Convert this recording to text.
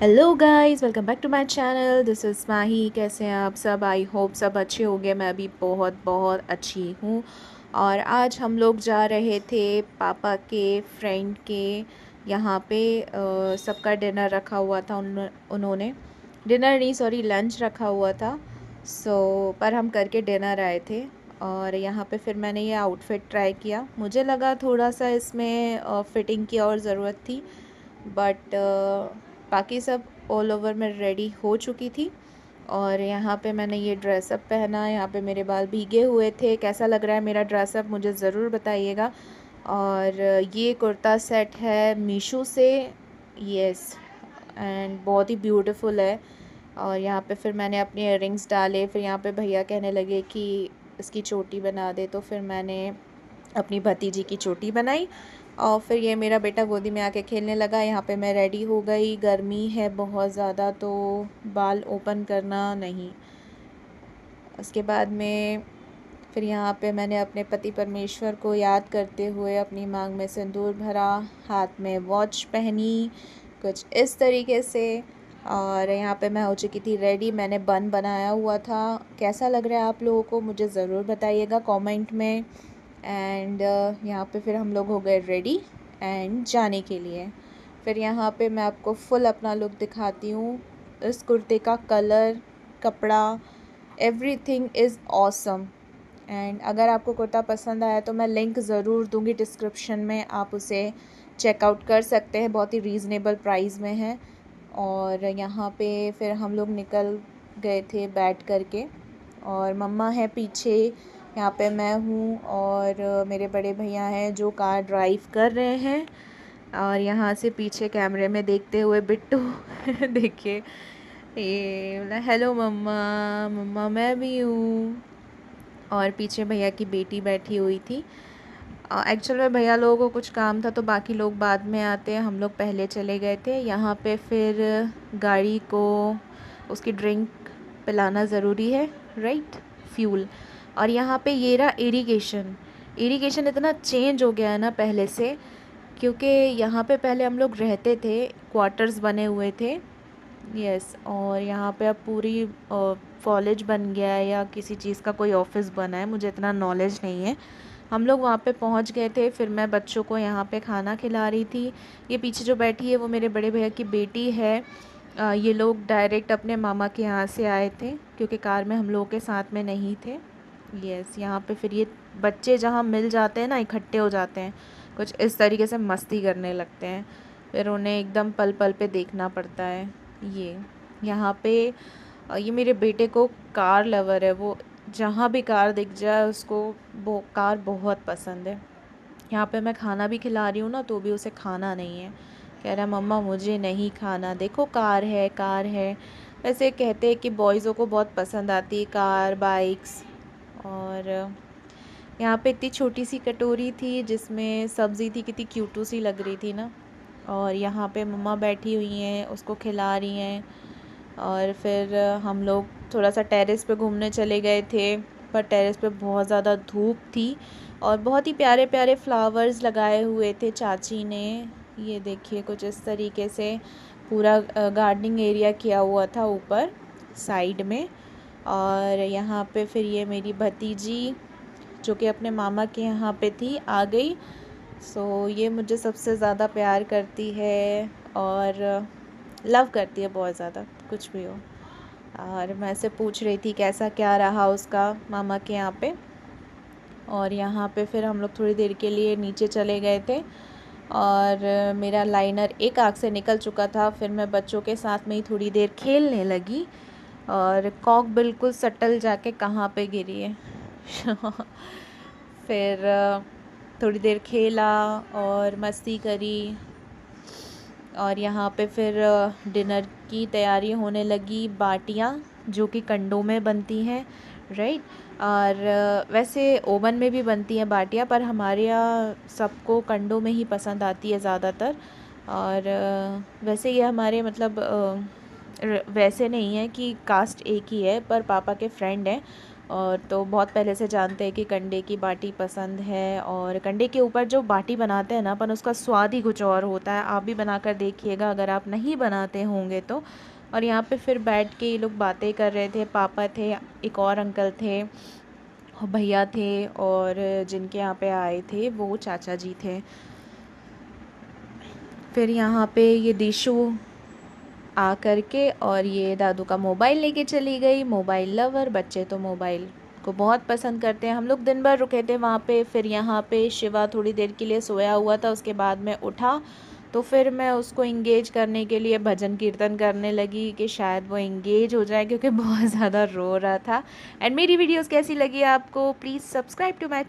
Hello guys, welcome back to my channel. This is Mahi. कैसे हैं आप सब? आई होप सब अच्छे होंगे। मैं भी बहुत बहुत अच्छी हूँ। और आज हम लोग जा रहे थे पापा के फ्रेंड के यहाँ पे। सबका डिनर रखा हुआ था। उन्होंने डिनर नहीं, सॉरी, लंच रखा हुआ था। पर हम करके डिनर आए थे। और यहाँ पे फिर मैंने ये आउटफिट ट्राई किया। मुझे लगा थोड़ा सा इसमें फ़िटिंग की और ज़रूरत थी, बट बाकी सब ऑल ओवर में रेडी हो चुकी थी। और यहाँ पे मैंने ये ड्रेसअप पहना। यहाँ पे मेरे बाल भीगे हुए थे। कैसा लग रहा है मेरा ड्रेसअप, मुझे ज़रूर बताइएगा। और ये कुर्ता सेट है मीशो से। यस, एंड बहुत ही ब्यूटीफुल है। और यहाँ पे फिर मैंने अपने इयररिंग्स डाले। फिर यहाँ पे भैया कहने लगे कि इसकी चोटी बना दे, तो फिर मैंने अपनी भतीजी की चोटी बनाई। और फिर ये मेरा बेटा गोदी में आके खेलने लगा। यहाँ पे मैं रेडी हो गई। गर्मी है बहुत ज़्यादा, तो बाल ओपन करना नहीं। उसके बाद में फिर यहाँ पे मैंने अपने पति परमेश्वर को याद करते हुए अपनी मांग में सिंदूर भरा, हाथ में वॉच पहनी, कुछ इस तरीके से। और यहाँ पे मैं हो चुकी थी रेडी। मैंने बन बनाया हुआ था। कैसा लग रहा है आप लोगों को, मुझे ज़रूर बताइएगा कमेंट में। एंड यहाँ पे फिर हम लोग हो गए रेडी एंड जाने के लिए। फिर यहाँ पे मैं आपको फुल अपना लुक दिखाती हूँ। इस कुर्ते का कलर, कपड़ा, एवरीथिंग इज़ ऑसम। एंड अगर आपको कुर्ता पसंद आया तो मैं लिंक ज़रूर दूँगी डिस्क्रिप्शन में, आप उसे चेकआउट कर सकते हैं। बहुत ही रीज़नेबल प्राइस में है। और यहाँ पे फिर हम लोग निकल गए थे बैठ करके। और मम्मा है पीछे, यहाँ पे मैं हूँ, और मेरे बड़े भैया हैं जो कार ड्राइव कर रहे हैं। और यहाँ से पीछे कैमरे में देखते हुए बिट्टू देखिए, ये बोला हेलो मम्मा, मम्मा मैं भी हूँ। और पीछे भैया की बेटी बैठी हुई थी। एक्चुअल में भैया लोगों को कुछ काम था, तो बाकी लोग बाद में आते हैं। हम लोग पहले चले गए थे। यहाँ पे फिर गाड़ी को उसकी ड्रिंक पिलाना ज़रूरी है, राइट, फ्यूल। और यहाँ पे ये रहा इरिगेशन। इरिगेशन इतना चेंज हो गया है ना पहले से, क्योंकि यहाँ पे पहले हम लोग रहते थे, क्वार्टर्स बने हुए थे। यस, और यहाँ पे अब पूरी कॉलेज बन गया है या किसी चीज़ का कोई ऑफिस बना है, मुझे इतना नॉलेज नहीं है। हम लोग वहाँ पे पहुँच गए थे। फिर मैं बच्चों को यहाँ पे खाना खिला रही थी। ये पीछे जो बैठी है वो मेरे बड़े भैया की बेटी है। ये लोग डायरेक्ट अपने मामा के यहाँ से आए थे, क्योंकि कार में हम लोगों के साथ में नहीं थे। यस, यहाँ पे फिर ये बच्चे जहाँ मिल जाते हैं ना, इकट्ठे हो जाते हैं, कुछ इस तरीके से मस्ती करने लगते हैं। फिर उन्हें एकदम पल पल पे देखना पड़ता है। ये यहाँ पे ये मेरे बेटे को कार लवर है। वो जहाँ भी कार दिख जाए उसको वो कार बहुत पसंद है। यहाँ पे मैं खाना भी खिला रही हूँ ना, तो भी उसे खाना नहीं है। कह रहा है मम्मा मुझे नहीं खाना, देखो कार है, कार है। वैसे कहते हैं कि बॉयज़ों को बहुत पसंद आती है कार, बाइक्स। और यहाँ पे इतनी छोटी सी कटोरी थी जिसमें सब्ज़ी थी, कितनी क्यूटू सी लग रही थी ना। और यहाँ पे मम्मा बैठी हुई हैं, उसको खिला रही हैं। और फिर हम लोग थोड़ा सा टेरेस पे घूमने चले गए थे, पर टेरेस पे बहुत ज़्यादा धूप थी। और बहुत ही प्यारे प्यारे फ्लावर्स लगाए हुए थे चाची ने। ये देखिए, कुछ इस तरीके से पूरा गार्डनिंग एरिया किया हुआ था ऊपर साइड में। और यहाँ पे फिर ये मेरी भतीजी जो कि अपने मामा के यहाँ पे थी, आ गई। ये मुझे सबसे ज़्यादा प्यार करती है और लव करती है बहुत ज़्यादा, कुछ भी हो। और मैं से पूछ रही थी कैसा क्या रहा उसका मामा के यहाँ पे। और यहाँ पे फिर हम लोग थोड़ी देर के लिए नीचे चले गए थे। और मेरा लाइनर एक आँख से निकल चुका था। फिर मैं बच्चों के साथ में ही थोड़ी देर खेलने लगी। और कॉक बिल्कुल सटल जाके कहाँ पे गिरी है फिर थोड़ी देर खेला और मस्ती करी। और यहाँ पे फिर डिनर की तैयारी होने लगी। बाटियाँ जो कि कंडों में बनती हैं, राइट। और वैसे ओवन में भी बनती हैं बाटियाँ, पर हमारे यहाँ सबको कंडों में ही पसंद आती है ज़्यादातर। और वैसे ये हमारे मतलब वैसे नहीं है कि कास्ट एक ही है, पर पापा के फ्रेंड हैं और तो बहुत पहले से जानते हैं कि कंडे की बाटी पसंद है, और कंडे के ऊपर जो बाटी बनाते हैं ना अपन, उसका स्वाद ही कुछ और होता है। आप भी बनाकर देखिएगा अगर आप नहीं बनाते होंगे तो। और यहाँ पे फिर बैठ के ये लोग बातें कर रहे थे। पापा थे, एक और अंकल थे, और भैया थे, और जिनके यहाँ पे आए थे वो चाचा जी थे। फिर यहाँ पे ये दिशु आ करके और ये दादू का मोबाइल लेके चली गई। मोबाइल लवर, बच्चे तो मोबाइल को बहुत पसंद करते हैं। हम लोग दिन भर रुके थे वहाँ पे। फिर यहाँ पे शिवा थोड़ी देर के लिए सोया हुआ था, उसके बाद में उठा तो फिर मैं उसको इंगेज करने के लिए भजन कीर्तन करने लगी कि शायद वो इंगेज हो जाए, क्योंकि बहुत ज़्यादा रो रहा था। एंड मेरी वीडियोस कैसी लगी आपको, प्लीज़ सब्सक्राइब टू माई